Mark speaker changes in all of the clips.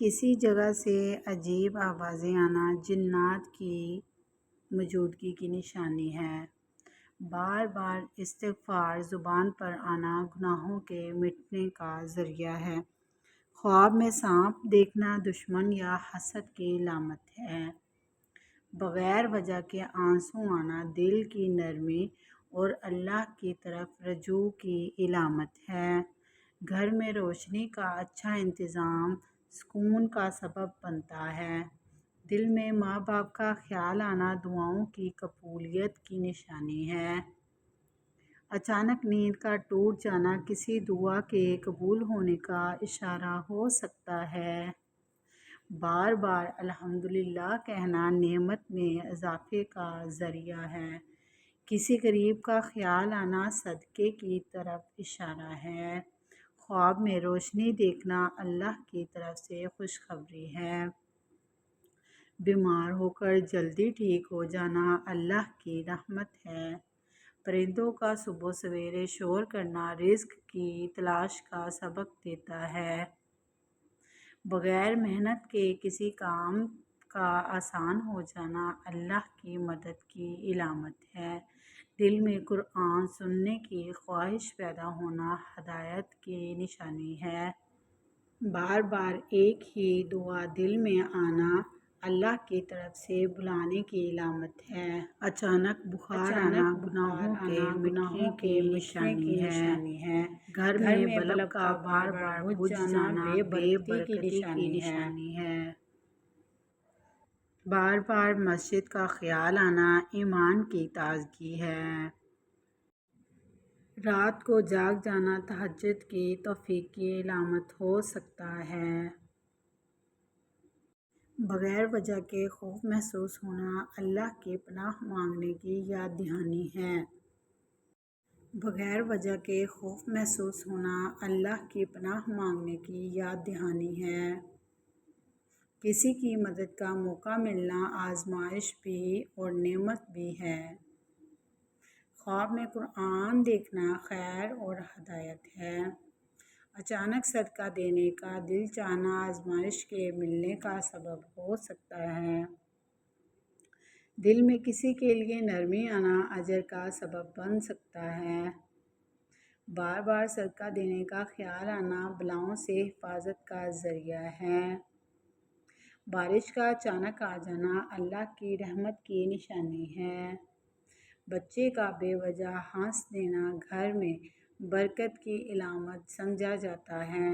Speaker 1: کسی جگہ سے عجیب آوازیں آنا جنات کی موجودگی کی نشانی ہے۔ بار بار استغفار زبان پر آنا گناہوں کے مٹنے کا ذریعہ ہے۔ خواب میں سانپ دیکھنا دشمن یا حسد کی علامت ہے۔ بغیر وجہ کے آنسو آنا دل کی نرمی اور اللہ کی طرف رجوع کی علامت ہے۔ گھر میں روشنی کا اچھا انتظام سکون کا سبب بنتا ہے۔ دل میں ماں باپ کا خیال آنا دعاؤں کی قبولیت کی نشانی ہے۔ اچانک نیند کا ٹوٹ جانا کسی دعا کے قبول ہونے کا اشارہ ہو سکتا ہے۔ بار بار الحمدللہ کہنا نعمت میں اضافے کا ذریعہ ہے۔ کسی غریب کا خیال آنا صدقے کی طرف اشارہ ہے۔ خواب میں روشنی دیکھنا اللہ کی طرف سے خوشخبری ہے۔ بیمار ہو کر جلدی ٹھیک ہو جانا اللہ کی رحمت ہے۔ پرندوں کا صبح سویرے شور کرنا رزق کی تلاش کا سبق دیتا ہے۔ بغیر محنت کے کسی کام کا آسان ہو جانا اللہ کی مدد کی علامت ہے۔ دل میں قرآن سننے کی خواہش پیدا ہونا ہدایت کی نشانی ہے۔ بار بار ایک ہی دعا دل میں آنا اللہ کی طرف سے بلانے کی علامت ہے۔ اچانک بخار آنا گناہوں کے مٹنے کی نشانی ہے۔ گھر میں بلب کا بار بار بجھ جانا بے برکتی کی نشانی ہے۔ بار بار مسجد کا خیال آنا ایمان کی تازگی ہے۔ رات کو جاگ جانا تہجد کی توفیق کی علامت ہو سکتا ہے۔ بغیر وجہ کے خوف محسوس ہونا اللہ کی پناہ مانگنے کی یاد دہانی ہے۔ بغیر وجہ کے خوف محسوس ہونا اللہ کی پناہ مانگنے کی یاد دہانی ہے۔ کسی کی مدد کا موقع ملنا آزمائش بھی اور نعمت بھی ہے۔ خواب میں قرآن دیکھنا خیر اور ہدایت ہے۔ اچانک صدقہ دینے کا دل چاہنا آزمائش کے ملنے کا سبب ہو سکتا ہے۔ دل میں کسی کے لیے نرمی آنا اجر کا سبب بن سکتا ہے۔ بار بار صدقہ دینے کا خیال آنا بلاؤں سے حفاظت کا ذریعہ ہے۔ بارش کا اچانک آ جانا اللہ کی رحمت کی نشانی ہے۔ بچے کا بے وجہ ہنس دینا گھر میں برکت کی علامت سمجھا جاتا ہے۔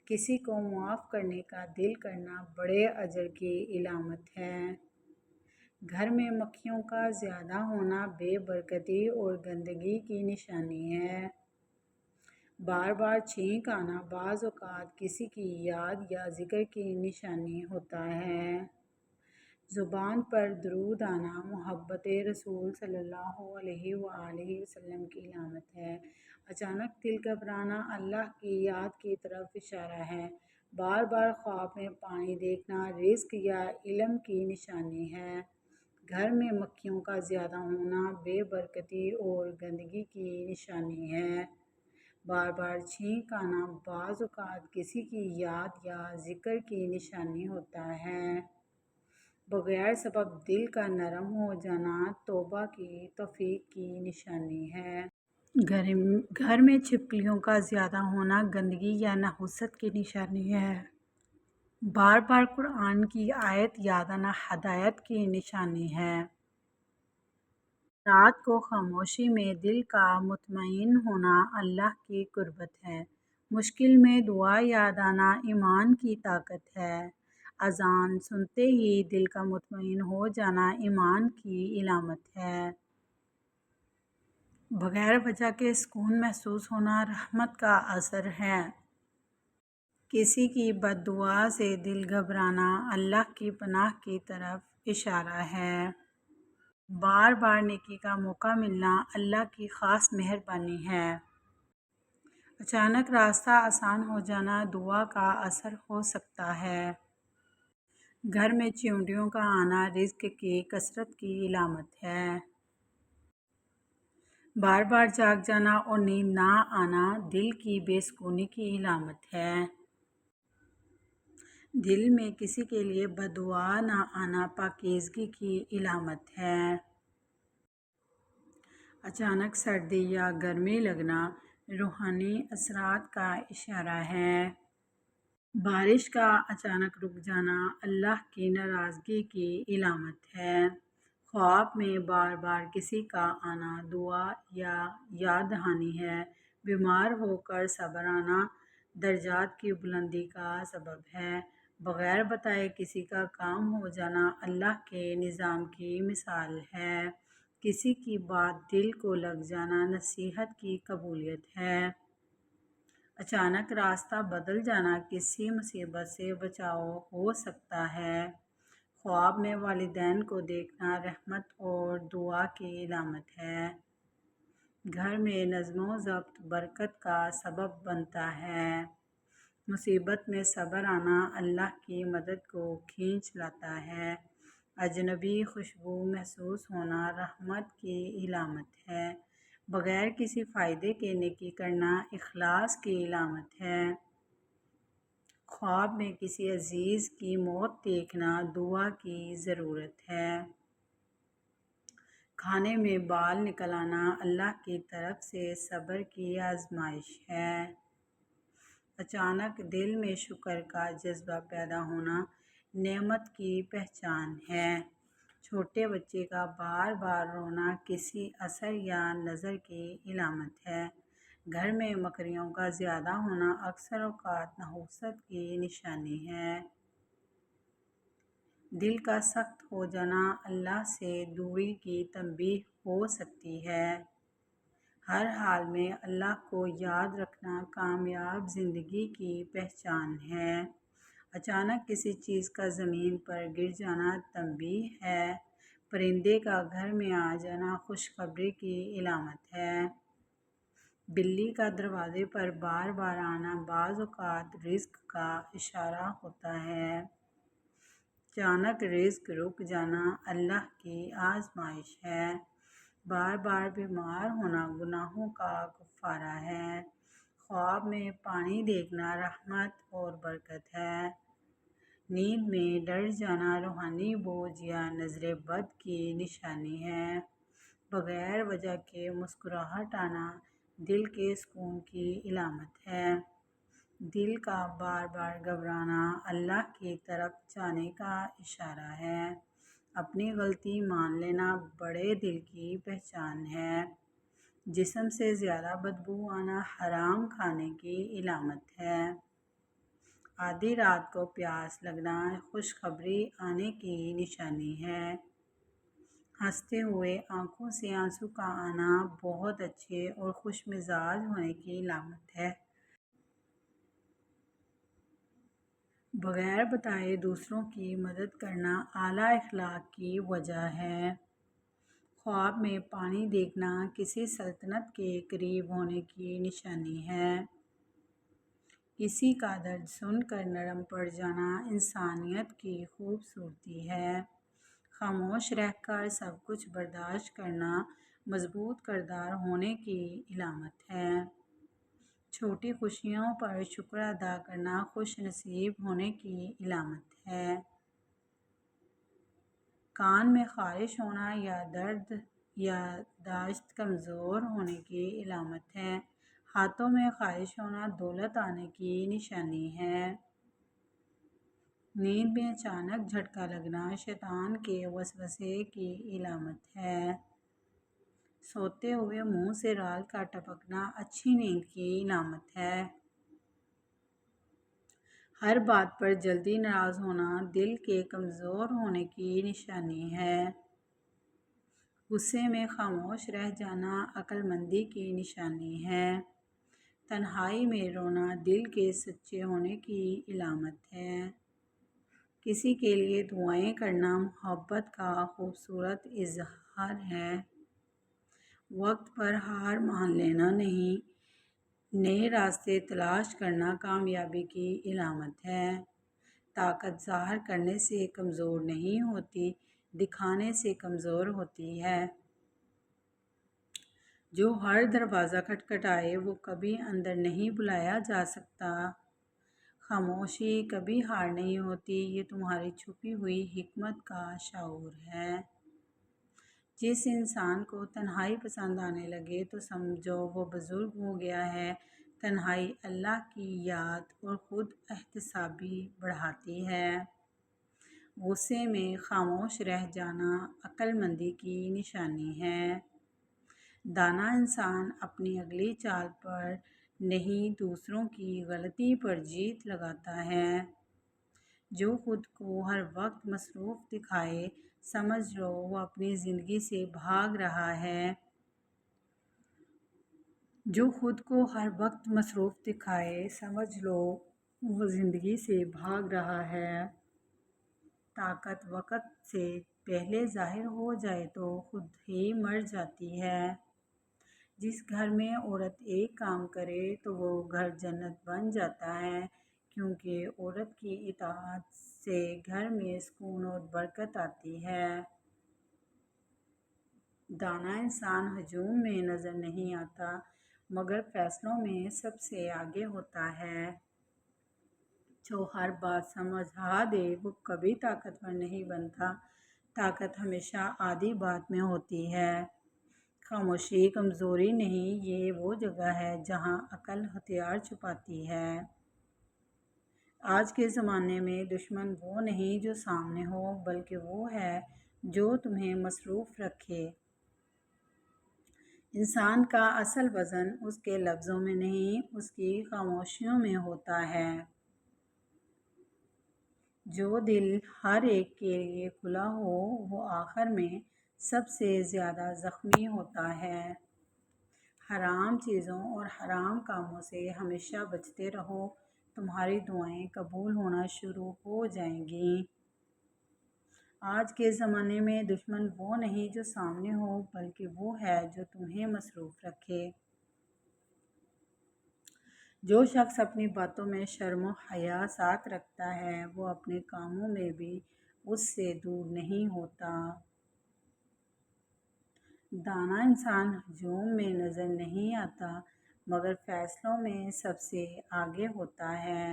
Speaker 1: کسی کو معاف کرنے کا دل کرنا بڑے اجر کی علامت ہے۔ گھر میں مکھیوں کا زیادہ ہونا بے برکتی اور گندگی کی نشانی ہے۔ بار بار چھینک آنا بعض اوقات کسی کی یاد یا ذکر کی نشانی ہوتا ہے۔ زبان پر درود آنا محبت رسول صلی اللہ علیہ وآلہ وسلم کی علامت ہے۔ اچانک دل گھبرانا اللہ کی یاد کی طرف اشارہ ہے۔ بار بار خواب میں پانی دیکھنا رزق یا علم کی نشانی ہے۔ گھر میں مکھیوں کا زیادہ ہونا بے برکتی اور گندگی کی نشانی ہے۔ بار بار چھینک آنا بعض اوقات کسی کی یاد یا ذکر کی نشانی ہوتا ہے۔ بغیر سبب دل کا نرم ہو جانا توبہ کی توفیق کی نشانی ہے۔ گھر میں چھپکلیوں کا زیادہ ہونا گندگی یا نحوست کی نشانی ہے۔ بار بار قرآن کی آیت یاد آنا ہدایت کی نشانی ہے۔ رات کو خاموشی میں دل کا مطمئن ہونا اللہ کی قربت ہے۔ مشکل میں دعا یاد آنا ایمان کی طاقت ہے۔ اذان سنتے ہی دل کا مطمئن ہو جانا ایمان کی علامت ہے۔ بغیر وجہ کے سکون محسوس ہونا رحمت کا اثر ہے۔ کسی کی بد دعا سے دل گھبرانا اللہ کی پناہ کی طرف اشارہ ہے۔ بار بار نیکی کا موقع ملنا اللہ کی خاص مہربانی ہے۔ اچانک راستہ آسان ہو جانا دعا کا اثر ہو سکتا ہے۔ گھر میں چیونٹیوں کا آنا رزق کی کثرت کی علامت ہے۔ بار بار جاگ جانا اور نیند نہ آنا دل کی بے سکونی کی علامت ہے۔ دل میں کسی کے لیے بددعا نہ آنا پاکیزگی کی علامت ہے۔ اچانک سردی یا گرمی لگنا روحانی اثرات کا اشارہ ہے۔ بارش کا اچانک رک جانا اللہ کی ناراضگی کی علامت ہے۔ خواب میں بار بار کسی کا آنا دعا یا یاد دہانی ہے۔ بیمار ہو کر صبر آنا درجات کی بلندی کا سبب ہے۔ بغیر بتائے کسی کا کام ہو جانا اللہ کے نظام کی مثال ہے۔ کسی کی بات دل کو لگ جانا نصیحت کی قبولیت ہے۔ اچانک راستہ بدل جانا کسی مصیبت سے بچاؤ ہو سکتا ہے۔ خواب میں والدین کو دیکھنا رحمت اور دعا کی علامت ہے۔ گھر میں نظم و ضبط برکت کا سبب بنتا ہے۔ مصیبت میں صبر آنا اللہ کی مدد کو کھینچ لاتا ہے۔ اجنبی خوشبو محسوس ہونا رحمت کی علامت ہے۔ بغیر کسی فائدے کے نیکی کرنا اخلاص کی علامت ہے۔ خواب میں کسی عزیز کی موت دیکھنا دعا کی ضرورت ہے۔ کھانے میں بال نکل آنا اللہ کی طرف سے صبر کی آزمائش ہے۔ اچانک دل میں شکر کا جذبہ پیدا ہونا نعمت کی پہچان ہے۔ چھوٹے بچے کا بار بار رونا کسی اثر یا نظر کی علامت ہے۔ گھر میں مکریوں کا زیادہ ہونا اکثر اوقات نحوست کی نشانی ہے۔ دل کا سخت ہو جانا اللہ سے دوری کی تنبیہ ہو سکتی ہے۔ ہر حال میں اللہ کو یاد رکھنا کامیاب زندگی کی پہچان ہے۔ اچانک کسی چیز کا زمین پر گر جانا تنبیہ ہے۔ پرندے کا گھر میں آ جانا خوشخبری کی علامت ہے۔ بلی کا دروازے پر بار بار آنا بعض اوقات رزق کا اشارہ ہوتا ہے۔ اچانک رزق رک جانا اللہ کی آزمائش ہے۔ بار بار بیمار ہونا گناہوں کا کفارہ ہے۔ خواب میں پانی دیکھنا رحمت اور برکت ہے۔ نیند میں ڈر جانا روحانی بوجھ یا نظر بد کی نشانی ہے۔ بغیر وجہ کے مسکراہٹ آنا دل کے سکون کی علامت ہے۔ دل کا بار بار گھبرانا اللہ کی طرف جانے کا اشارہ ہے۔ اپنی غلطی مان لینا بڑے دل کی پہچان ہے۔ جسم سے زیادہ بدبو آنا حرام کھانے کی علامت ہے۔ آدھی رات کو پیاس لگنا خوشخبری آنے کی نشانی ہے۔ ہنستے ہوئے آنکھوں سے آنسو کا آنا بہت اچھے اور خوش مزاج ہونے کی علامت ہے۔ بغیر بتائے دوسروں کی مدد کرنا اعلیٰ اخلاق کی وجہ ہے۔ خواب میں پانی دیکھنا کسی سلطنت کے قریب ہونے کی نشانی ہے۔ کسی کا درد سن کر نرم پڑ جانا انسانیت کی خوبصورتی ہے۔ خاموش رہ کر سب کچھ برداشت کرنا مضبوط کردار ہونے کی علامت ہے۔ چھوٹی خوشیوں پر شکر ادا کرنا خوش نصیب ہونے کی علامت ہے۔ کان میں خارش ہونا یا درد یادداشت کمزور ہونے کی علامت ہے۔ ہاتھوں میں خارش ہونا دولت آنے کی نشانی ہے۔ نیند میں اچانک جھٹکا لگنا شیطان کے وسوسے کی علامت ہے۔ سوتے ہوئے منہ سے رال کا ٹپکنا اچھی نیند کی علامت ہے۔ ہر بات پر جلدی ناراض ہونا دل کے کمزور ہونے کی نشانی ہے۔ غصے میں خاموش رہ جانا عقل مندی کی نشانی ہے۔ تنہائی میں رونا دل کے سچے ہونے کی علامت ہے۔ کسی کے لیے دعائیں کرنا محبت کا خوبصورت اظہار ہے۔ وقت پر ہار مان لینا نہیں، نئے راستے تلاش کرنا کامیابی کی علامت ہے۔ طاقت ظاہر کرنے سے کمزور نہیں ہوتی، دکھانے سے کمزور ہوتی ہے۔ جو ہر دروازہ کھٹکھٹائے وہ کبھی اندر نہیں بلایا جا سکتا۔ خاموشی کبھی ہار نہیں ہوتی، یہ تمہاری چھپی ہوئی حکمت کا شعور ہے۔ جس انسان کو تنہائی پسند آنے لگے تو سمجھو وہ بزرگ ہو گیا ہے۔ تنہائی اللہ کی یاد اور خود احتسابی بڑھاتی ہے۔ غصے میں خاموش رہ جانا عقل مندی کی نشانی ہے۔ دانا انسان اپنی اگلی چال پر نہیں، دوسروں کی غلطی پر جیت لگاتا ہے۔ جو خود کو ہر وقت مصروف دکھائے، سمجھ لو وہ اپنی زندگی سے بھاگ رہا ہے۔ جو خود کو ہر وقت مصروف دکھائے، سمجھ لو وہ زندگی سے بھاگ رہا ہے۔ طاقت وقت سے پہلے ظاہر ہو جائے تو خود ہی مر جاتی ہے۔ جس گھر میں عورت ایک کام کرے تو وہ گھر جنت بن جاتا ہے، کیونکہ عورت کی اطاعت سے گھر میں سکون اور برکت آتی ہے۔ دانا انسان ہجوم میں نظر نہیں آتا، مگر فیصلوں میں سب سے آگے ہوتا ہے۔ جو ہر بات سمجھا دے وہ کبھی طاقتور نہیں بنتا۔ طاقت ہمیشہ آدھی بات میں ہوتی ہے۔ خاموشی کمزوری نہیں، یہ وہ جگہ ہے جہاں عقل ہتھیار چھپاتی ہے۔ آج کے زمانے میں دشمن وہ نہیں جو سامنے ہو، بلکہ وہ ہے جو تمہیں مصروف رکھے۔ انسان کا اصل وزن اس کے لفظوں میں نہیں، اس کی خاموشیوں میں ہوتا ہے۔ جو دل ہر ایک کے لیے کھلا ہو، وہ آخر میں سب سے زیادہ زخمی ہوتا ہے۔ حرام چیزوں اور حرام کاموں سے ہمیشہ بچتے رہو، تمہاری دعائیں قبول ہونا شروع ہو جائیں گی۔ آج کے زمانے میں دشمن وہ نہیں جو سامنے ہو، بلکہ وہ ہے جو تمہیں مصروف رکھے۔ جو شخص اپنی باتوں میں شرم و حیا ساتھ رکھتا ہے، وہ اپنے کاموں میں بھی اس سے دور نہیں ہوتا۔ دانا انسان ہجوم میں نظر نہیں آتا، مگر فیصلوں میں سب سے آگے ہوتا ہے۔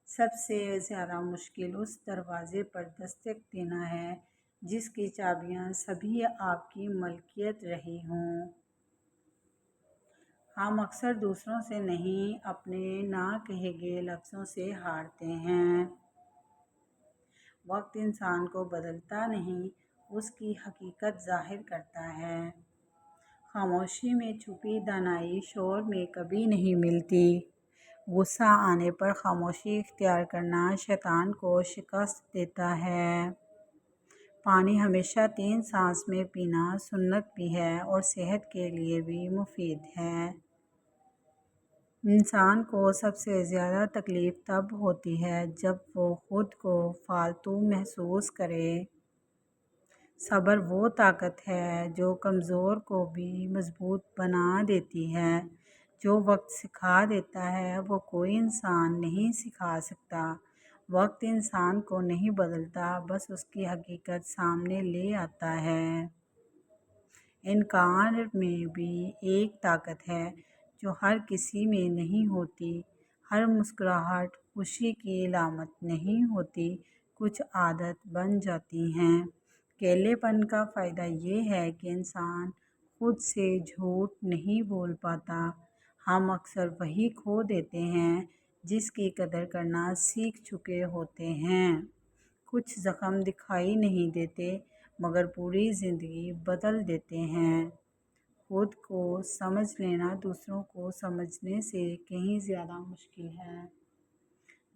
Speaker 1: سب سے زیادہ مشکل اس دروازے پر دستک دینا ہے جس کی چابیاں سبھی آپ کی ملکیت رہی ہوں۔ ہم اکثر دوسروں سے نہیں، اپنے نہ کہے گئے لفظوں سے ہارتے ہیں۔ وقت انسان کو بدلتا نہیں، اس کی حقیقت ظاہر کرتا ہے۔ خاموشی میں چھپی دانائی شور میں کبھی نہیں ملتی۔ غصہ آنے پر خاموشی اختیار کرنا شیطان کو شکست دیتا ہے۔ پانی ہمیشہ 3 سانس میں پینا سنت بھی ہے اور صحت کے لیے بھی مفید ہے۔ انسان کو سب سے زیادہ تکلیف تب ہوتی ہے جب وہ خود کو فالتو محسوس کرے۔ صبر وہ طاقت ہے جو کمزور کو بھی مضبوط بنا دیتی ہے۔ جو وقت سکھا دیتا ہے وہ کوئی انسان نہیں سکھا سکتا۔ وقت انسان کو نہیں بدلتا، بس اس کی حقیقت سامنے لے آتا ہے۔ انکار میں بھی ایک طاقت ہے جو ہر کسی میں نہیں ہوتی۔ ہر مسکراہٹ خوشی کی علامت نہیں ہوتی، کچھ عادت بن جاتی ہیں۔ اکیلے پن کا فائدہ یہ ہے کہ انسان خود سے جھوٹ نہیں بول پاتا۔ ہم اکثر وہی کھو دیتے ہیں جس کی قدر کرنا سیکھ چکے ہوتے ہیں۔ کچھ زخم دکھائی نہیں دیتے، مگر پوری زندگی بدل دیتے ہیں۔ خود کو سمجھ لینا دوسروں کو سمجھنے سے کہیں زیادہ مشکل ہے۔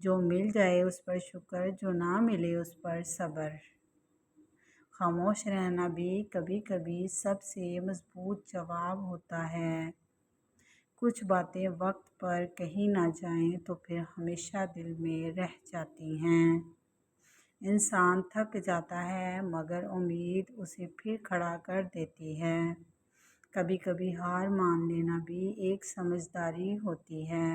Speaker 1: جو مل جائے اس پر شکر، جو نہ ملے اس پر صبر۔ خاموش رہنا بھی کبھی کبھی سب سے مضبوط جواب ہوتا ہے۔ کچھ باتیں وقت پر کہی نہ جائیں تو پھر ہمیشہ دل میں رہ جاتی ہیں۔ انسان تھک جاتا ہے، مگر امید اسے پھر کھڑا کر دیتی ہے۔ کبھی کبھی ہار مان لینا بھی ایک سمجھداری ہوتی ہے۔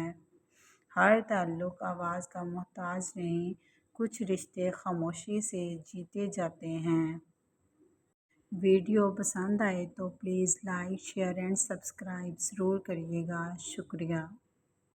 Speaker 1: ہر تعلق آواز کا محتاج نہیں، کچھ رشتے خاموشی سے جیتے جاتے ہیں۔ ویڈیو پسند آئے تو please like, share and subscribe ضرور کریے گا۔ شکریہ۔